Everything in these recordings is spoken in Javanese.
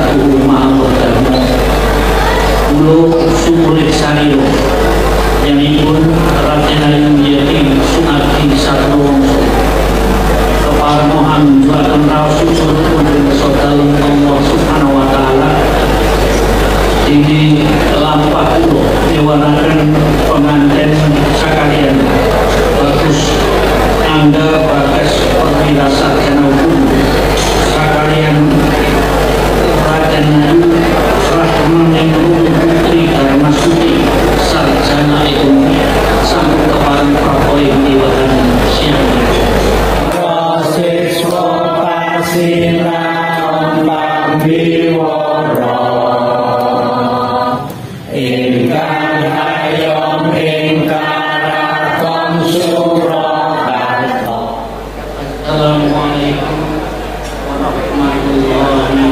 satu maha berdarmo ulo sumulik sariro yang pun Raden Ayung Yeti Sunardi Sarwongso kepala mohon jualan rasul untuk saudara Allah Subhanahu Wa Taala ini lampah ulo diwarakan pengantin sekalian bagus anda bagas perwira sarjana hukum sekalian Raden Ayung Rahman Putri Dharma Suti sarjana ekonomi sambung kepada Prabowo Diwahan siang siswa pasiran pambiwara ingkang hayom ingkang Surakarta. Assalamualaikum warahmatullahi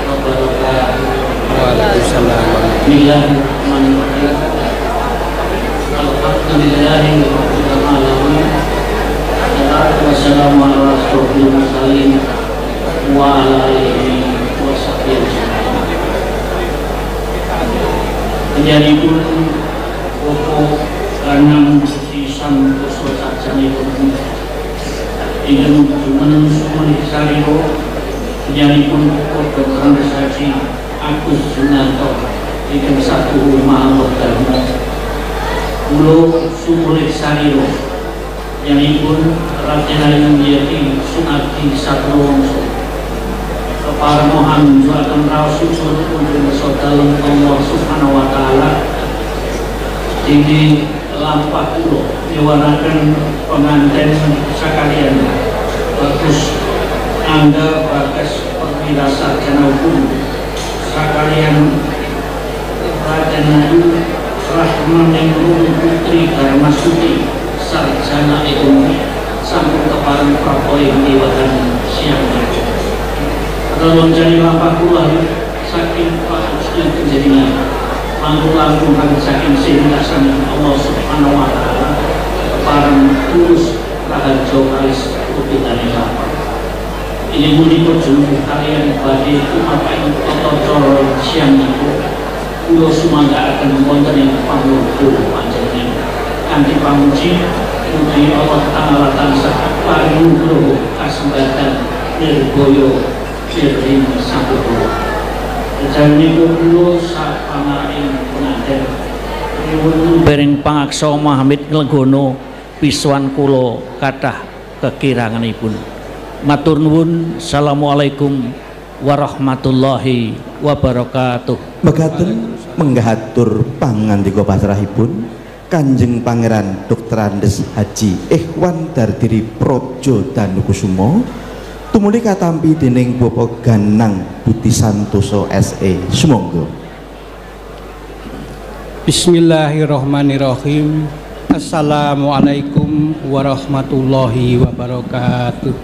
wabarakatuh. Waalaikumsalam. Bismillahirrahmanirrahim. Alhamdulillahirabbil alamin. Wassalamu ala asyrofil mursalin wa ala alihi wasahbihi. Menjadipun pokok kanang sisan kuso sajanipun ingkang menungsu sariro menjadipun pokok Dr. Haji Agus Junanto ingkang satu maha berdarmo ulo sumulik sariro yang pun Raden Ayung Yeti Sunardi Sarwongso kepala mohon jualan rasul untuk saudara Allah Subhanahu Wa Taala ini lampah ulo diwarakan pengantin sekalian bagus anda bagas perwira sarjana hukum sekalian Raden Ayung Rahman Putri Dharma Suti sarjana ekonomi sambung kepada Prabowo Diwahan siang kalau menjadi lampah pula saking yang kejadian langsung kami saking sehinggasan Allah Subhanahu Wa Taala kepada tulus rahajo kalis putih dari lampah ini muni perjuangan kalian bagi umat yang totol siang itu ulo sumangga akan mengonten yang pangluku panjangnya anti pamuji Mugi Allah Ta'ala tansah paring nugroho kasembatan nirboyo sirring sampurna. Rejanipun kula sapanaring penganten nyuwun bareng pangaksa Mahamid Nglegono pisuan kula kathah kekiranganipun. Matur nuwun. Assalamualaikum warahmatullahi wabarakatuh. Mekaten menggahatur pangandika pasrahipun Kanjeng Pangeran Dr. Andes Haji Ikhwan Dardiri Praja Danukusumo tumuli katampi dening Bapak Ganang Budi Santoso SE. Sumangga. Bismillahirrahmanirrahim. Assalamualaikum warahmatullahi wabarakatuh.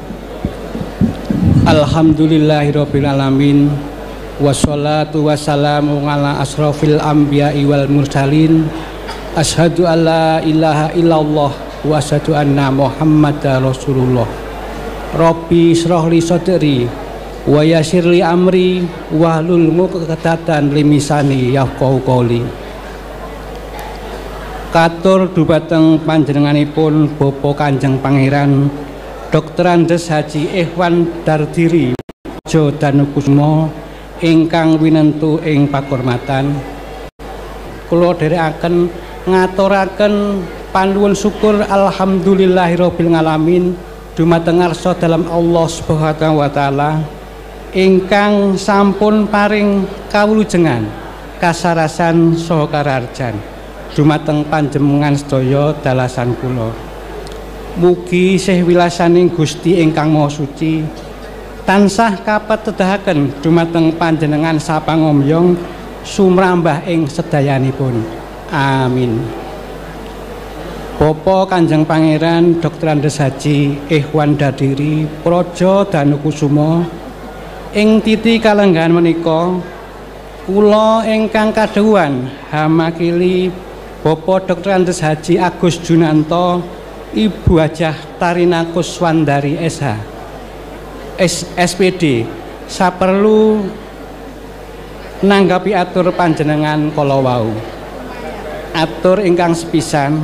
Alhamdulillahirabbil alamin. Wassalatu wassalamu ala asrofil anbiya'i wal mursalin. Asyhadu an la ilaha illallah wa asyhadu anna Muhammadar Rasulullah. Rabbi shrah li sadri wa yassir li amri wahlul 'uqdatam limisani yafqahu qouli. Katur dumateng panjenenganipun Bapak Kanjeng Pangeran Dr. Andes Haji Ikhwan Dardiri Praja Danukusumo ingkang winentu ing pakurmatan. Kula dherekaken ngaturaken panuwun syukur alhamdulillahirabbil alamin dumateng ngarsa dalam Allah Subhanahu wa taala ingkang sampun paring kawulujengan kasarasan saha kararjan dumateng panjenengan sedaya dalasan kula. Mugi sih wilasaning Gusti ingkang Maha Suci tansah kapetedahaken dumateng panjenengan sapangomyong sumrambah ing sedayanipun. Amin. Bapak Kanjeng Pangeran Dr. Andes Haji Ikhwan Dardiri Praja Danukusumo ing titi kalenggahan menika kula ingkang kadhawuhan hamakili Bapak Dr. Andes Haji Agus Junanto Ibu Hajah Tarina Kuswandari SH SPD saperlu nanggapi atur panjenengan kala wau. Atur ingkang sepisan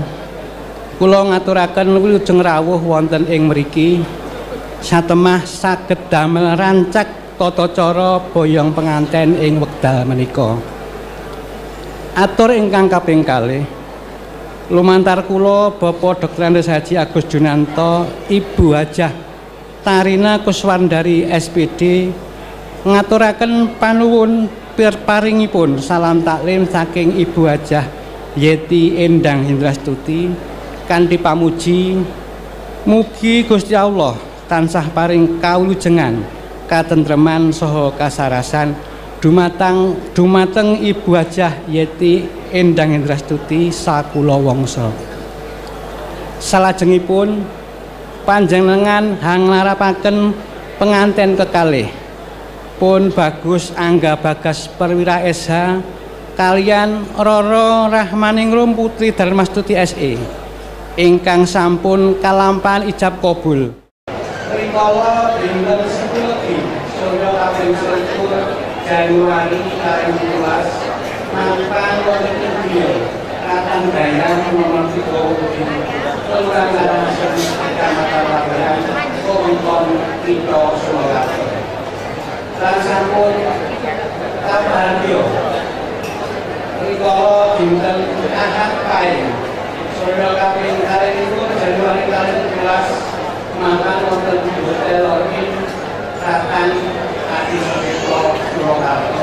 kula ngaturaken wilujeng rawuh wonten ing mriki satemah saged damel rancak tata cara boyong penganten ing wekdal menika. Atur ingkang kaping kalih lumantar kula Bapak Dr. Andes Haji Agus Junanto, Ibu Hajah Tarina Kuswandari SPD ngaturaken panuwun paringipun salam taklim saking Ibu Hajah Yeti Endang Hindrastuti kanthi pamuji mugi Gusti Allah tansah paring kawulujengan katentreman saha kasarasan dumateng Ibu Hajah Yeti Endang Hindrastuti sakula wangsa. Salajengipun panjenengan hanglarapaken penganten kekalih pun Bagus Angga Bagas Perwira SH kalian Roro Rahmaningrum Putri Darmastuti SE ingkang sampun kalampahan ijab kabul. Rikala dinten 10 Surya kaping 21 Januari 2012 mapan wonten India Ratan Dayan nomor 30 Kelurahan Karangasem Kecamatan Laweyan Kongkon Kito Surakarta. Lan sampun kabaryo rikala dinten Ahad Paing Surya kaping 21 Januari 2012 mapan wonten Hotel Orkin Ratan Adi Kito Surakarta.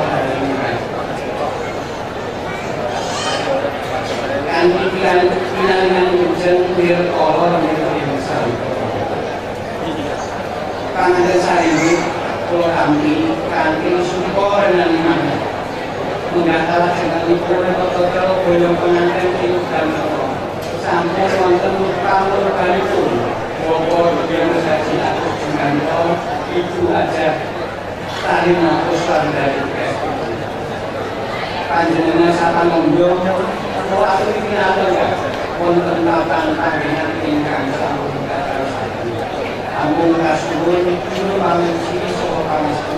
Pinangan hujan bir kolor besar. Panganten saiki kula tampi kanthi support dan iman. Mengatakan jenengipun tata boyong penganten ing dalem sampun wonten pamurkanipun Bapak Dr. Haji Agus Junanto, Ibu Hajah Tarina Kuswandari panjenengan sapanunggal kula aturi kinasih wonten papan panggenan ingkang sampun kadadosaken. Ampun kasuwun kula pamuji saha pangestu.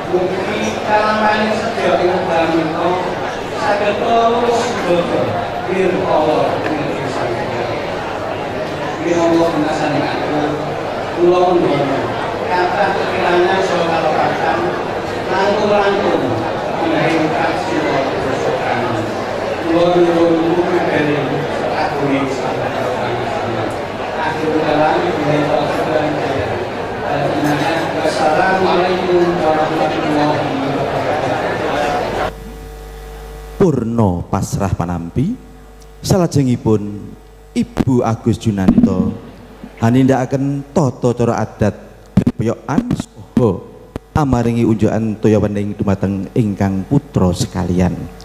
Mugi kalampahan sedya ing wekdal menika saged sedaya wirkala ing sanget. Mila menasani aku kula ndono kathah kekirangan saha kalopatan langkung-langkung menawi kasila kesokan. Kula nyuwun dari agunging sahabat akhir dalam Assalamualaikum warahmatullahi wabarakatuh. Purno pasrah panampi salajengipun Ibu Agus Junanto hanindakaken tata cara adat peyokan saha amaringi unjukan toya wening dumateng ingkang putra sekalian.